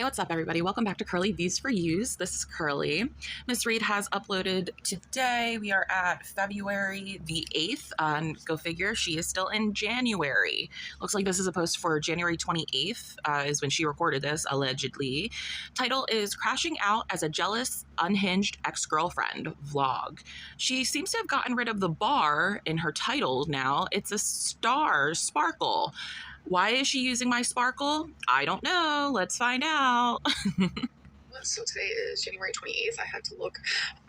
Hi, what's up, everybody? Welcome back to Curly Views for Use. This is Curly. Miss Reid has uploaded today. We are at February the 8th. Go figure, she is still in January. Looks like this is a post for January 28th, is when she recorded this, allegedly. Title is Crashing Out as a Jealous, Unhinged Ex-Girlfriend Vlog. She seems to have gotten rid of the bar in her title now. It's a star sparkle. Why is she using my sparkle? I don't know. Let's find out. So today is January 28th. I had to look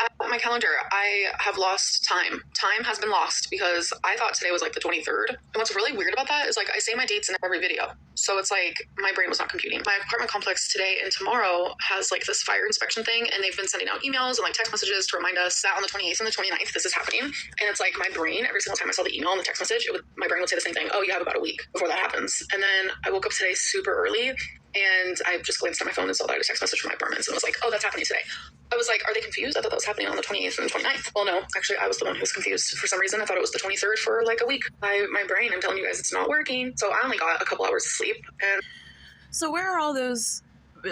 at my calendar. I have lost time. Time has been lost because I thought today was like the 23rd. And what's really weird about that is like I say my dates in every video. So it's like my brain was not computing. My apartment complex today and tomorrow has like this fire inspection thing, and they've been sending out emails and like text messages to remind us that on the 28th and the 29th this is happening. And it's like my brain, every single time I saw the email and the text message, my brain would say the same thing. Oh, you have about a week before that happens. And then I woke up today super early, and I just glanced at my phone and saw that I had a text message from my apartments and was like, oh, that's happening today. I was like, are they confused? I thought that was happening on the 28th and the 29th. Well, no, actually, I was the one who was confused. For some reason, I thought it was the 23rd for like a week. My brain, I'm telling you guys, it's not working. So I only got a couple hours of sleep. And So where are all those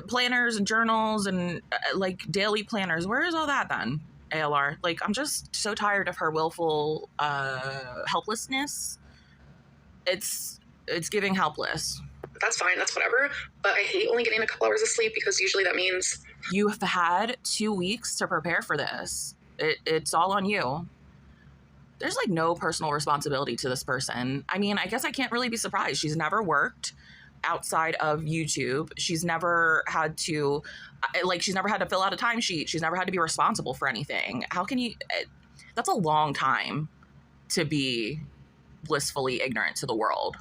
planners and journals and like daily planners? Where is all that then, ALR? Like, I'm just so tired of her willful helplessness. It's giving helpless. that's fine. That's whatever. But I hate only getting a couple hours of sleep because usually that means You have had 2 weeks to prepare for this. It's all on you. There's like no personal responsibility to this person. I mean, I guess I can't really be surprised. She's never worked outside of YouTube. She's never had to, she's never had to fill out a timesheet. She's never had to be responsible for anything. How can you, that's a long time to be blissfully ignorant to the world.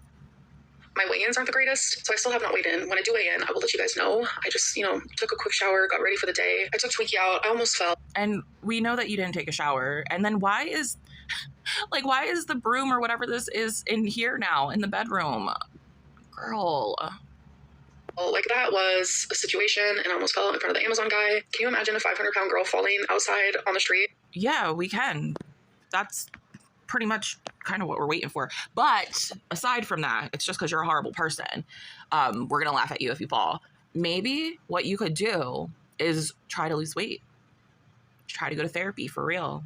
my weigh-ins aren't the greatest. So I still have not weighed in. When I do weigh in, I will let you guys know. I just, took a quick shower, got ready for the day. I took Twinkie out. I almost fell. And we know that you didn't take a shower. And then why is the broom or whatever this is in here now in the bedroom? Girl. Like that was a situation, and I almost fell in front of the Amazon guy. Can you imagine a 500-pound girl falling outside on the street? Yeah, we can. That's pretty much kind of what we're waiting for. But aside from that, it's just because you're a horrible person. We're going to laugh at you if you fall. Maybe what you could do is try to lose weight. Try to go to therapy for real.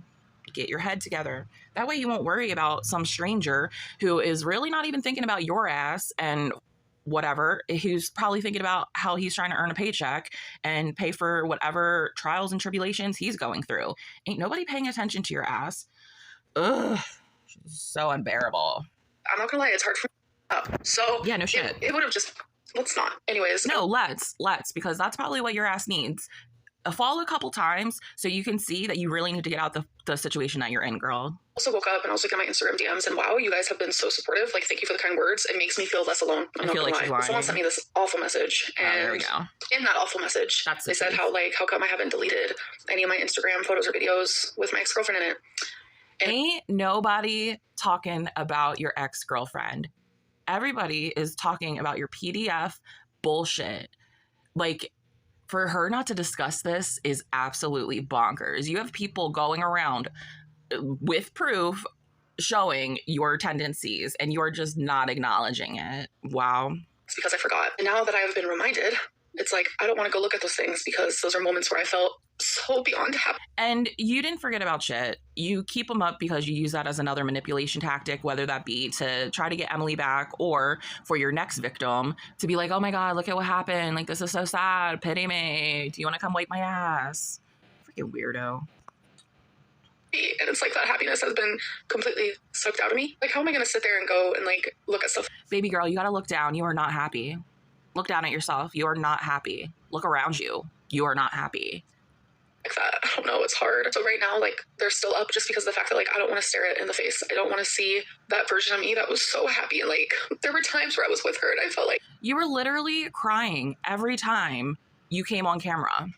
Get your head together. That way you won't worry about some stranger who is really not even thinking about your ass and whatever, who's probably thinking about how he's trying to earn a paycheck and pay for whatever trials and tribulations he's going through. Ain't nobody paying attention to your ass. Ugh, so unbearable. I'm not gonna lie, it's hard for me up. So Yeah, no shit. It would have just, let's not. Anyways. No, let's, because that's probably what your ass needs. Fall a couple times so you can see that you really need to get out the situation that you're in, girl. Also woke up and I was looking at my Instagram DMs, and wow, you guys have been so supportive. Like, thank you for the kind words. It makes me feel less alone. I'm not feel gonna like she's lie. lying. Someone sent me this awful message, and there we go. in that awful message, That's they said how come I haven't deleted any of my Instagram photos or videos with my ex-girlfriend in it. Ain't nobody talking about your ex-girlfriend. Everybody is talking about your PDF bullshit. Like, for her not to discuss this is absolutely bonkers. You have people going around with proof showing your tendencies, and you're just not acknowledging it. Wow. It's because I forgot. And now that I have been reminded, it's like, I don't want to go look at those things because those are moments where I felt so beyond happy. And you didn't forget about shit. You keep them up because you use that as another manipulation tactic, whether that be to try to get Emily back or for your next victim to be like, oh my God, look at what happened. Like, this is so sad. Pity me. Do you want to come wipe my ass? Freaking weirdo. And it's like that happiness has been completely sucked out of me. Like, how am I going to sit there and go and like look at stuff? Baby girl, you got to look down. You are not happy. Look down at yourself. You are not happy. Look around you. You are not happy. Like that. I don't know. It's hard. So right now, like, they're still up just because of the fact that, like, I don't want to stare it in the face. I don't want to see that version of me that was so happy. And, like, there were times where I was with her and I felt like you were literally crying every time you came on camera.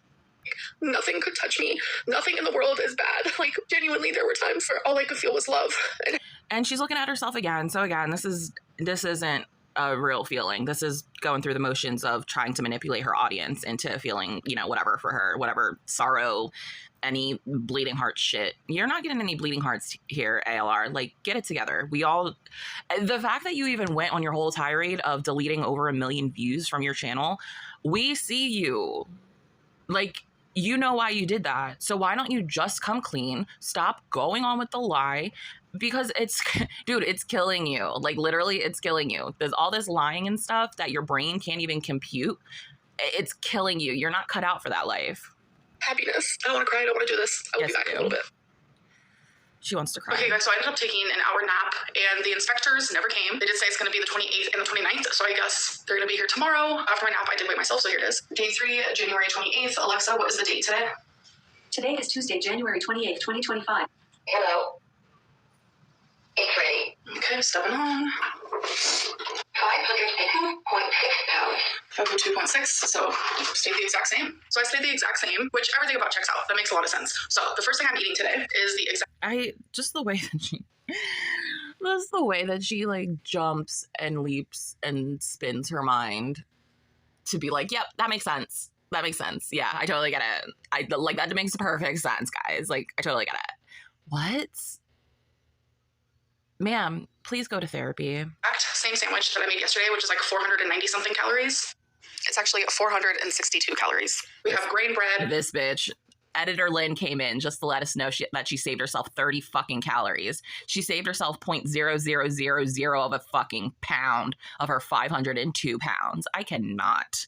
Nothing could touch me. Nothing in the world is bad. Like, genuinely, there were times where all I could feel was love. And she's looking at herself again. So again, this isn't a real feeling. This is going through the motions of trying to manipulate her audience into feeling, whatever for her, whatever sorrow any bleeding heart shit. You're not getting any bleeding hearts here, ALR. Like, get it together. We all, the fact that you even went on your whole tirade of deleting over 1 million views from your channel, we see you. Like, you know why you did that. So why don't you just come clean? Stop going on with the lie, because it's, dude, it's killing you. Like, literally, it's killing you. There's all this lying and stuff that your brain can't even compute. It's killing you. You're not cut out for that life. Happiness. I don't want to cry. I don't want to do this. I will be back in a little bit. She wants to cry. Okay, guys, so I ended up taking an hour nap, and the inspectors never came. They did say it's going to be the 28th and the 29th, so I guess they're going to be here tomorrow. After my nap, I did wait myself, so here it is. Day 3, January 28th. Alexa, what is the date today? Today is Tuesday, January 28th, 2025. Hello. It's ready. Okay, stepping on. 502.6 pounds. 502.6, so stayed the exact same. So I stayed the exact same, which everything about checks out. That makes a lot of sense. So the first thing I'm eating today is the exact... Just the way that she like jumps and leaps and spins her mind to be like, yep, that makes sense. That makes sense. Yeah, I totally get it. Like, that makes perfect sense, guys. Like, I totally get it. What? Ma'am, please go to therapy. Same sandwich that I made yesterday, which is like 490 something calories. It's actually 462 calories. We have grain bread. This bitch, Editor Lynn, came in just to let us know that she saved herself 30 fucking calories. She saved herself 0.0000 of a fucking pound of her 502 pounds. I cannot.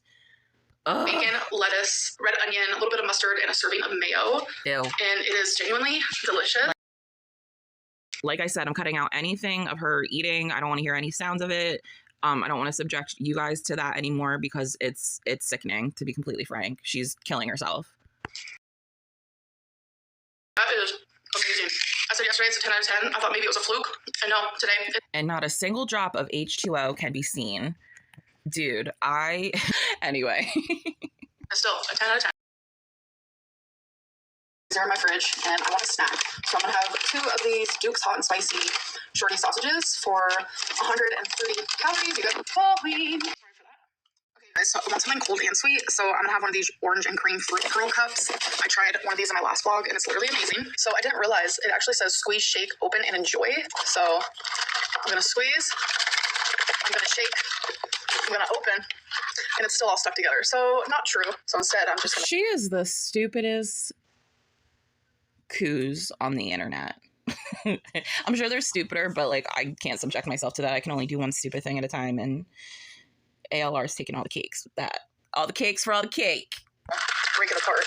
Ugh. Bacon, lettuce, red onion, a little bit of mustard, and a serving of mayo. Ew. And it is genuinely delicious. Like I said, I'm cutting out anything of her eating. I don't want to hear any sounds of it. I don't want to subject you guys to that anymore because it's sickening, to be completely frank. She's killing herself. That is amazing. I said yesterday it's a 10 out of 10. I thought maybe it was a fluke. And no, today. And not a single drop of H2O can be seen. Dude, anyway. Still a 10 out of 10. These are in my fridge, and I want a snack. So I'm going to have 2 of these Duke's Hot and Spicy shorty sausages for 130 calories. You guys are clean. Sorry for that. Okay, guys, so I want something cold and sweet. So I'm going to have one of these orange and cream fruit curl cups. I tried one of these in my last vlog, and it's literally amazing. So I didn't realize it actually says squeeze, shake, open, and enjoy. So I'm going to squeeze. I'm going to shake. I'm going to open. And it's still all stuck together. So not true. So instead, I'm just going to... She is the stupidest coos on the internet. I'm sure they're stupider, but like, I can't subject myself to that. I can only do one stupid thing at a time, and ALR's taking all the cakes with that. All the cakes for all the cake. Break it apart.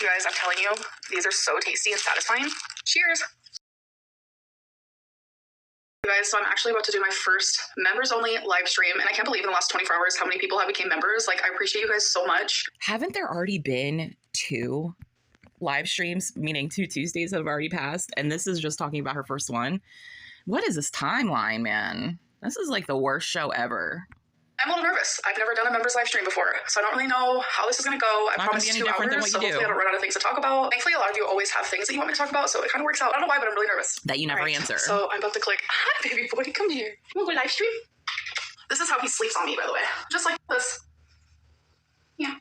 You guys, I'm telling you, these are so tasty and satisfying. Cheers. You guys, so I'm actually about to do my first members only live stream, and I can't believe in the last 24 hours how many people have become members. Like, I appreciate you guys so much. Haven't there already been 2 live streams, meaning 2 Tuesdays have already passed, and this is just talking about her first one? What is this timeline, man? This is like the worst show ever. I'm a little nervous. I've never done a members live stream before, so I don't really know how this is going to go. I promise 2 hours, so hopefully I don't run out of things to talk about. Thankfully, a lot of you always have things that you want me to talk about, so it kind of works out. I don't know why, but I'm really nervous. That you never answer. So I'm about to click, hi, baby boy, come here. You want to go live stream? This is how he sleeps on me, by the way. Just like this. Yeah.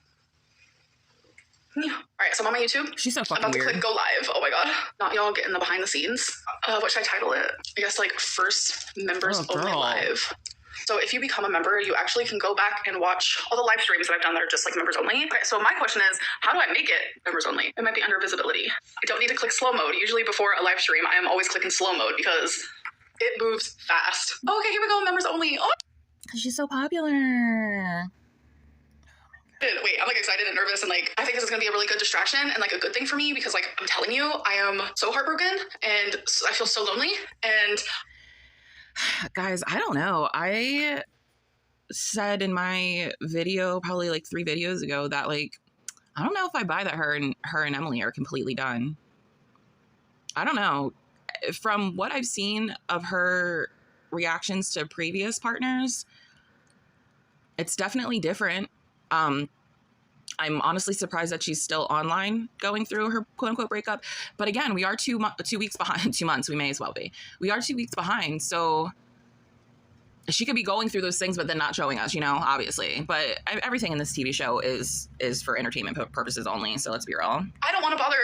Yeah. All right, so I'm on my YouTube. She's so fucking I'm about to weird. click go live. Oh my god. Not y'all getting the behind the scenes. What should I title it? I guess like first members only live. So if you become a member, you actually can go back and watch all the live streams that I've done that are just like members only. Okay, so my question is, how do I make it members only? It might be under visibility. I don't need to click slow mode. Usually before a live stream, I am always clicking slow mode because it moves fast. Oh, okay, here we go, members only. Oh. She's so popular. Wait, I'm like excited and nervous, and like I think this is gonna be a really good distraction and like a good thing for me because like I'm telling you, I am so heartbroken and I feel so lonely. And guys, I don't know. I said in my video probably like 3 videos ago that like I don't know if I buy that her and Emily are completely done. I don't know. From what I've seen of her reactions to previous partners, it's definitely different. I'm honestly surprised that she's still online going through her quote unquote breakup. But again, we are 2 weeks behind, 2 months. We may as well be. We are 2 weeks behind. So she could be going through those things, but then not showing us, you know, obviously. But everything in this TV show is for entertainment purposes only. So let's be real. I don't want to bother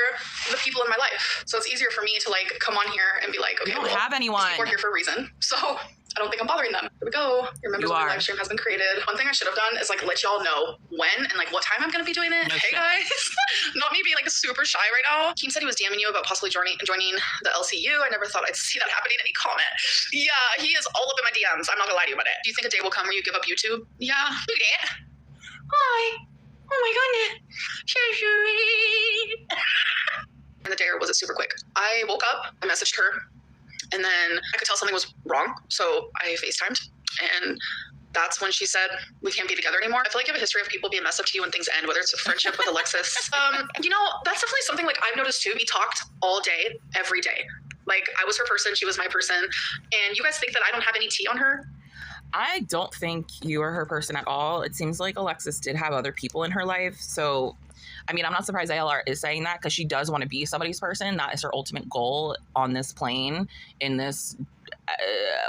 the people in my life. So it's easier for me to like come on here and be like, okay, you don't have anyone. People are here for a reason. So I don't think I'm bothering them. Here we go. Your members of the live stream has been created. One thing I should have done is like let y'all know when and like what time I'm going to be doing it. No hey shit. guys. Not me being like super shy right now. Keem said he was DMing you about possibly joining the LCU. I never thought I'd see that happening. Any comment? Yeah, he is all up in my DMs. I'm not gonna lie to you about it. Do you think a day will come where you give up YouTube? Yeah. Look at that. Hi. Oh my goodness. And the day was it super quick. I woke up, I messaged her, and then I could tell something was wrong. So I FaceTimed, and that's when she said, we can't be together anymore. I feel like you have a history of people being messed up to you when things end, whether it's a friendship with Alexis. You know, that's definitely something like I've noticed too. We talked all day, every day. Like I was her person, she was my person. And you guys think that I don't have any tea on her? I don't think you are her person at all. It seems like Alexis did have other people in her life. So, I mean, I'm not surprised ALR is saying that because she does want to be somebody's person. That is her ultimate goal on this plane in this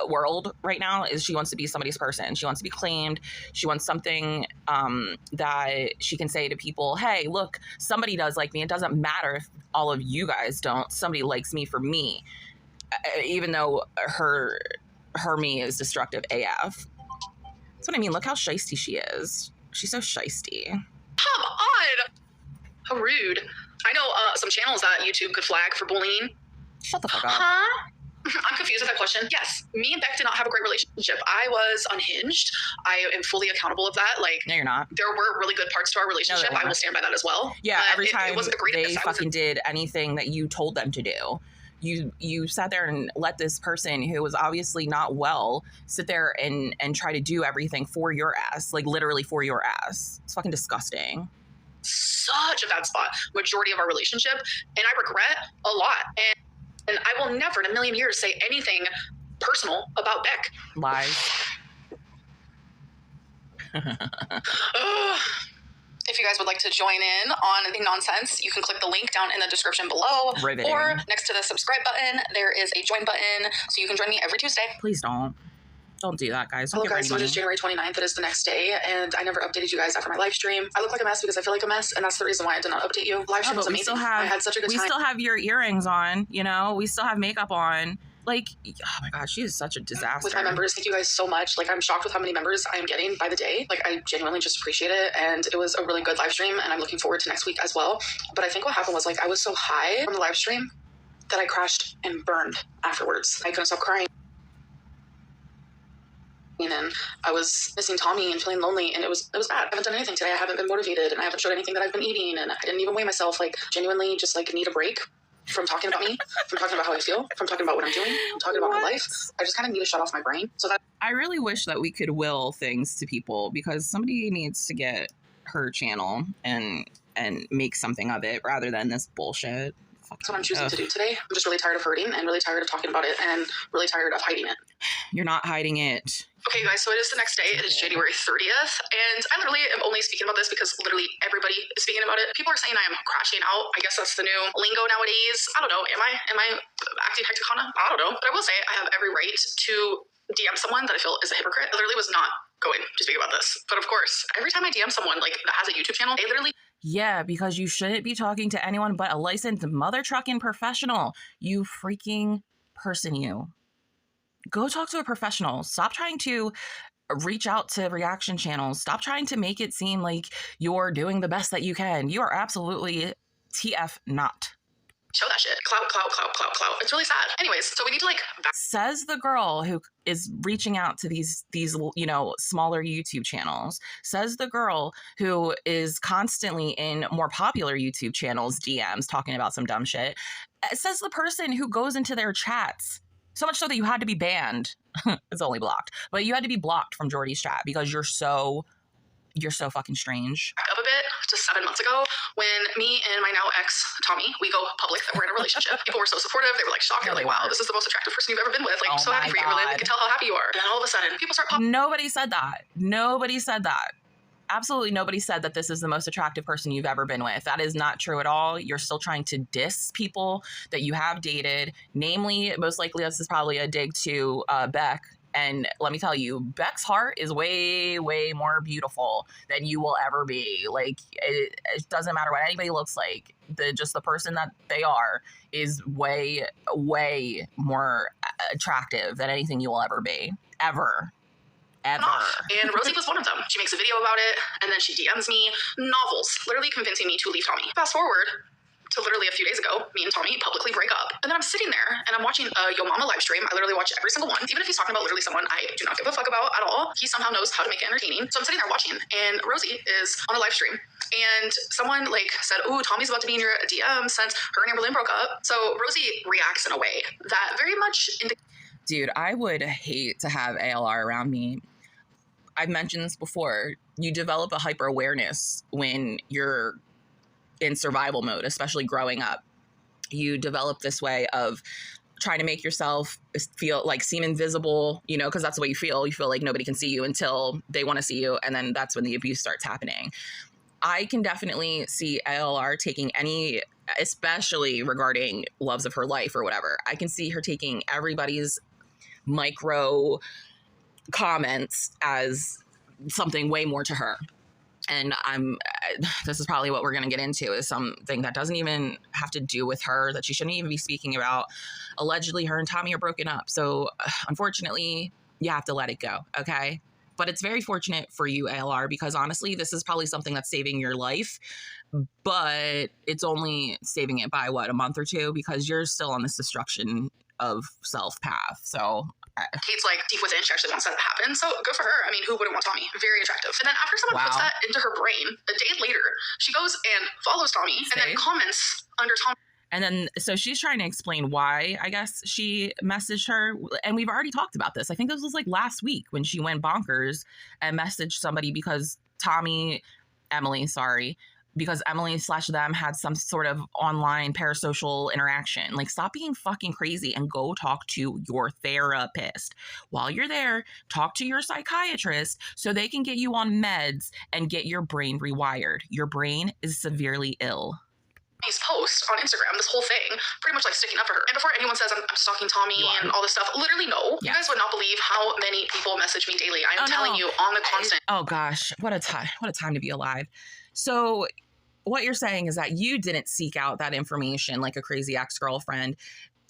world right now is she wants to be somebody's person. She wants to be claimed. She wants something that she can say to people, hey, look, somebody does like me. It doesn't matter if all of you guys don't. Somebody likes me for me, even though her me is destructive AF. That's what I mean. Look how shisty she is. She's so shisty. Come on. How rude. I know some channels that YouTube could flag for bullying. Shut the fuck up. Huh? I'm confused with that question. Yes, me and Beck did not have a great relationship. I was unhinged. I am fully accountable of that. Like, no, you're not. There were really good parts to our relationship. I will stand by that as well. Yeah, every time it wasn't the greatest. they fucking did anything that you told them to do. You sat there and let this person who was obviously not well sit there and try to do everything for your ass, like literally for your ass. It's fucking disgusting. Such a bad spot. Majority of our relationship, and I regret a lot. And I will never in a million years say anything personal about Beck. Lies. If you guys would like to join in on the nonsense, you can click the link down in the description below. Riveting. Or next to the subscribe button, there is a join button, so you can join me every Tuesday. Please don't. Don't do that, guys. Don't Hello guys, so it is January 29th. It is the next day, and I never updated you guys after my live stream. I look like a mess because I feel like a mess, and that's the reason why I did not update you. Live stream was amazing. I had such a good time. We still have your earrings on, you know? We still have makeup on. Like, oh my God, she is such a disaster. With my members, thank you guys so much. Like, I'm shocked with how many members I am getting by the day. Like, I genuinely just appreciate it, and it was a really good live stream, and I'm looking forward to next week as well. But I think what happened was, like, I was so high from the live stream that I crashed and burned afterwards. I couldn't stop crying. And I was missing Tommy and feeling lonely, and it was bad. I haven't done anything today. I haven't been motivated, and I haven't showed anything that I've been eating, and I didn't even weigh myself. Like, genuinely just like need a break from talking about me, from talking about how I feel, from talking about what I'm doing, from talking about my life. I just kind of need to shut off my brain. So that I really wish that we could will things to people, because somebody needs to get her channel and make something of it rather than this bullshit. That's what I'm choosing to do today. I'm just really tired of hurting and really tired of talking about it and really tired of hiding it. You're not hiding it. Okay, guys, so it is the next day. It is January 30th, and I literally am only speaking about this because literally everybody is speaking about it. People are saying I am crashing out. I guess that's the new lingo nowadays. I don't know. Am I acting hecticana? I don't know. But I will say I have every right to DM someone that I feel is a hypocrite. I literally was not going to speak about this. But of course, every time I DM someone like that has a YouTube channel, they literally... Yeah, because you shouldn't be talking to anyone but a licensed mother trucking professional. You freaking person, you. Go talk to a professional. Stop trying to reach out to reaction channels. Stop trying to make it seem like you're doing the best that you can. You are absolutely TF not. Show that shit. Clout. It's really sad. Anyways, so we need to like... Says the girl who is reaching out to these you know, smaller YouTube channels. Says the girl who is constantly in more popular YouTube channels DMs talking about some dumb shit. Says the person who goes into their chats. So much so that you had to be banned. It's only blocked. But you had to be blocked from Jordy's chat because you're so fucking strange. Back up a bit to 7 months ago when me and my now ex, Tommy, we go public that we're in a relationship. People were so supportive. They were like shocked. They're like, wow, this is the most attractive person you've ever been with. Like, so happy for you. Really, we can tell how happy you are. And then all of a sudden, people start popping. Nobody said that. Nobody said that. Absolutely nobody said that this is the most attractive person you've ever been with. That is not true at all. You're still trying to diss people that you have dated. Namely, most likely this is probably a dig to Beck And let me tell you, Beck's heart is way, way more beautiful than you will ever be. Like, it doesn't matter what anybody looks like. Just the person that they are is way, way more attractive than anything you will ever be. Ever. And Rosie was one of them. She makes a video about it, and then she DMs me novels, literally convincing me to leave Tommy. Fast forward to literally a few days ago, me and Tommy publicly break up. And then I'm sitting there and I'm watching a Yo Mama live stream. I literally watch every single one. Even if he's talking about literally someone I do not give a fuck about at all, he somehow knows how to make it entertaining. So I'm sitting there watching, and Rosie is on a live stream. And someone like said, "Ooh, Tommy's about to be in your DM since her and Amberlynn broke up." So Rosie reacts in a way that very much Dude, I would hate to have ALR around me. I've mentioned this before. You develop a hyper awareness when you're in survival mode, especially growing up. You develop this way of trying to make yourself seem invisible, you know, because that's the way you feel. You feel like nobody can see you until they want to see you. And then that's when the abuse starts happening. I can definitely see ALR taking any, especially regarding loves of her life or whatever. I can see her taking everybody's micro comments as something way more to her. And this is probably what we're going to get into, is something that doesn't even have to do with her, that she shouldn't even be speaking about. Allegedly, her and Tommy are broken up. So unfortunately, you have to let it go. Okay. But it's very fortunate for you, ALR, because honestly, this is probably something that's saving your life, but it's only saving it by a month or two, because you're still on this destruction of self path. So Kate's like deep within, she actually wants that to happen. So good for her. I mean, who wouldn't want Tommy? Very attractive. And then after someone puts that into her brain, a day later, she goes and follows Tommy and then comments under Tommy. And then, so she's trying to explain why, I guess, she messaged her. And we've already talked about this. I think this was like last week when she went bonkers and messaged somebody because Emily/them had some sort of online parasocial interaction. Like, stop being fucking crazy and go talk to your therapist. While you're there, talk to your psychiatrist so they can get you on meds and get your brain rewired. Your brain is severely ill. His post on Instagram, this whole thing, pretty much like sticking up for her. And before anyone says I'm stalking Tommy and all this stuff, literally no. Yeah. You guys would not believe how many people message me daily. I'm telling you on the constant. Oh gosh, what a time to be alive. So what you're saying is that you didn't seek out that information like a crazy ex-girlfriend.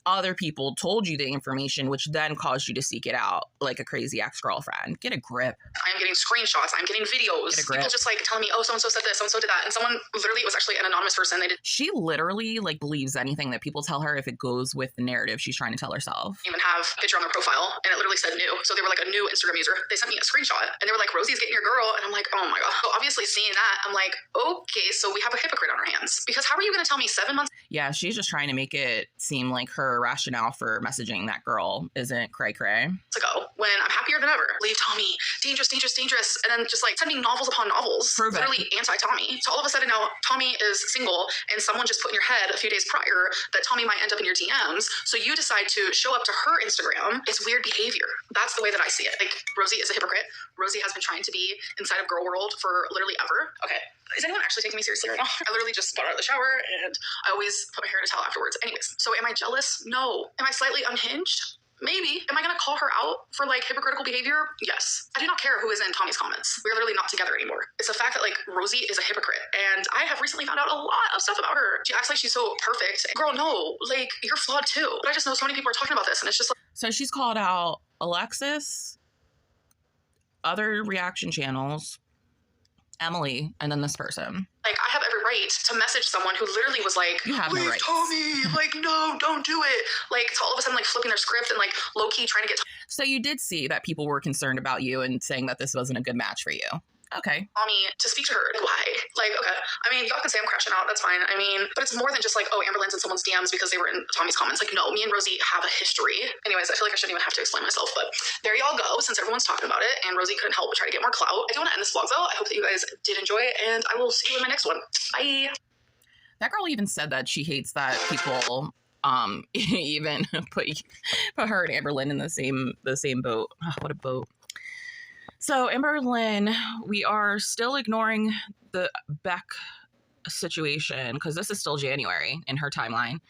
Other people told you the information, which then caused you to seek it out like a crazy ex-girlfriend. Get a grip. I'm getting screenshots. I'm getting videos. People just like telling me, oh, so-and-so said this, so-and-so did that. And someone literally, it was actually an anonymous person. She literally like believes anything that people tell her if it goes with the narrative she's trying to tell herself. Even have a picture on their profile and it literally said new. So they were like a new Instagram user. They sent me a screenshot and they were like, Rosie's getting your girl. And I'm like, oh my God. So obviously seeing that, I'm like, okay, so we have a hypocrite on our hands. Because how are you going to tell me 7 months? Yeah, she's just trying to make it seem like her rationale for messaging that girl isn't cray-cray. Ago, when I'm happier than ever. Leave Tommy. Dangerous, dangerous, dangerous. And then just like sending novels upon novels. Literally anti-Tommy. So all of a sudden now Tommy is single and someone just put in your head a few days prior that Tommy might end up in your DMs. So you decide to show up to her Instagram. It's weird behavior. That's the way that I see it. Like, Rosie is a hypocrite. Rosie has been trying to be inside of girl world for literally ever. Okay. Is anyone actually taking me seriously right now? I literally just got out of the shower and I always put my hair in a towel afterwards. Anyways, so am I jealous? No. Am I slightly unhinged? Maybe. Am I going to call her out for like hypocritical behavior? Yes. I do not care who is in Tommy's comments. We're literally not together anymore. It's the fact that like Rosie is a hypocrite and I have recently found out a lot of stuff about her. She acts like she's so perfect. Girl, no, like you're flawed too. But I just know so many people are talking about this and it's just like. So she's called out Alexis, other reaction channels, Emily, and then this person. Like, I have every right to message someone who literally was like, you have no rights. Tommy, like, no, don't do it. Like, it's all of a sudden, like, flipping their script and, like, low-key trying to get So you did see that people were concerned about you and saying that this wasn't a good match for you. Okay. Tommy to speak to her. Why? Like, okay. I mean, y'all can say I'm crashing out. That's fine. I mean, but it's more than just like, oh, Amberlynn's in someone's DMs because they were in Tommy's comments. Like, no, me and Rosie have a history. Anyways, I feel like I shouldn't even have to explain myself, but there y'all go, since everyone's talking about it and Rosie couldn't help but try to get more clout. I do want to end this vlog though. I hope that you guys did enjoy it and I will see you in my next one. Bye. That girl even said that she hates that people even put her and Amberlynn in the same boat. Oh, what a boat. So Amberlynn, we are still ignoring the Beck situation because this is still January in her timeline.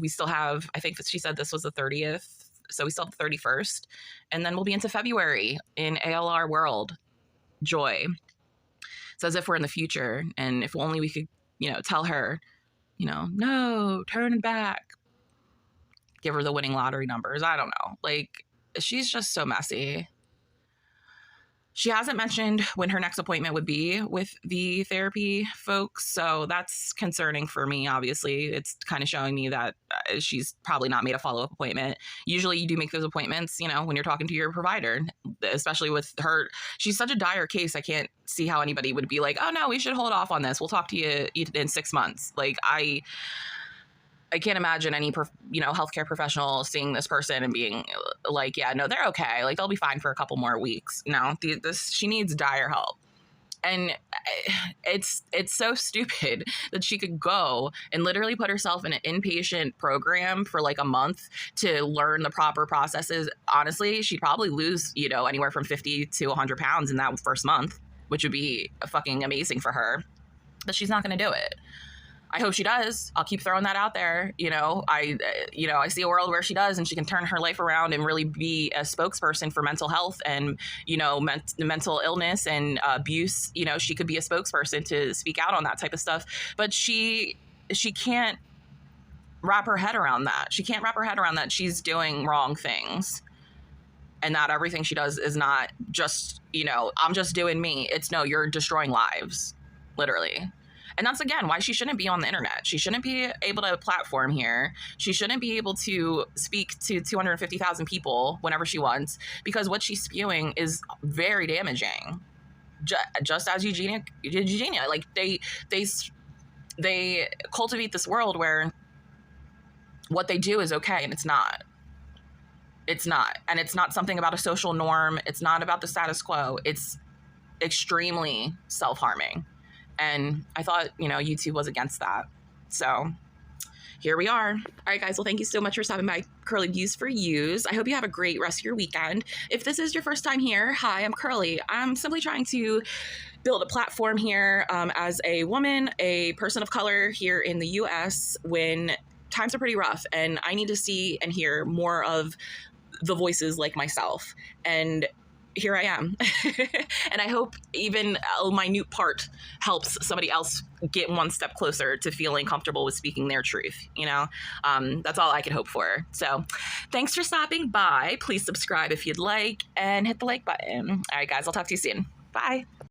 We still have, I think that she said this was the 30th So we still have the 31st. And then we'll be into February in ALR world. Joy. It's as if we're in the future. And if only we could, tell her, no, turn it back. Give her the winning lottery numbers. I don't know. Like, she's just so messy. She hasn't mentioned when her next appointment would be with the therapy folks, so that's concerning for me, obviously. It's kind of showing me that she's probably not made a follow-up appointment. Usually you do make those appointments, when you're talking to your provider, especially with her. She's such a dire case. I can't see how anybody would be like, oh, no, we should hold off on this. We'll talk to you in 6 months. Like, I can't imagine any, healthcare professional seeing this person and being like, yeah, no, they're okay. Like, they'll be fine for a couple more weeks. She needs dire help. And it's so stupid that she could go and literally put herself in an inpatient program for like a month to learn the proper processes. Honestly, she'd probably lose, anywhere from 50 to 100 pounds in that first month, which would be fucking amazing for her. But she's not going to do it. I hope she does. I'll keep throwing that out there. I see a world where she does and she can turn her life around and really be a spokesperson for mental health and, mental illness and abuse. She could be a spokesperson to speak out on that type of stuff. But she can't wrap her head around that. She can't wrap her head around that she's doing wrong things. And that everything she does is not just, I'm just doing me. It's no, you're destroying lives, literally. And that's, again, why she shouldn't be on the internet. She shouldn't be able to platform here. She shouldn't be able to speak to 250,000 people whenever she wants, because what she's spewing is very damaging. Just as Eugenia, like they cultivate this world where what they do is okay, and it's not. It's not. And it's not something about a social norm. It's not about the status quo. It's extremely self-harming. And I thought, YouTube was against that. So here we are. All right, guys. Well, thank you so much for stopping by Curly Views for Use. I hope you have a great rest of your weekend. If this is your first time here, hi, I'm Curly. I'm simply trying to build a platform here as a woman, a person of color here in the U.S. when times are pretty rough. And I need to see and hear more of the voices like myself. And here I am. And I hope even a minute part helps somebody else get one step closer to feeling comfortable with speaking their truth. That's all I can hope for. So thanks for stopping by. Please subscribe if you'd like and hit the like button. All right, guys, I'll talk to you soon. Bye.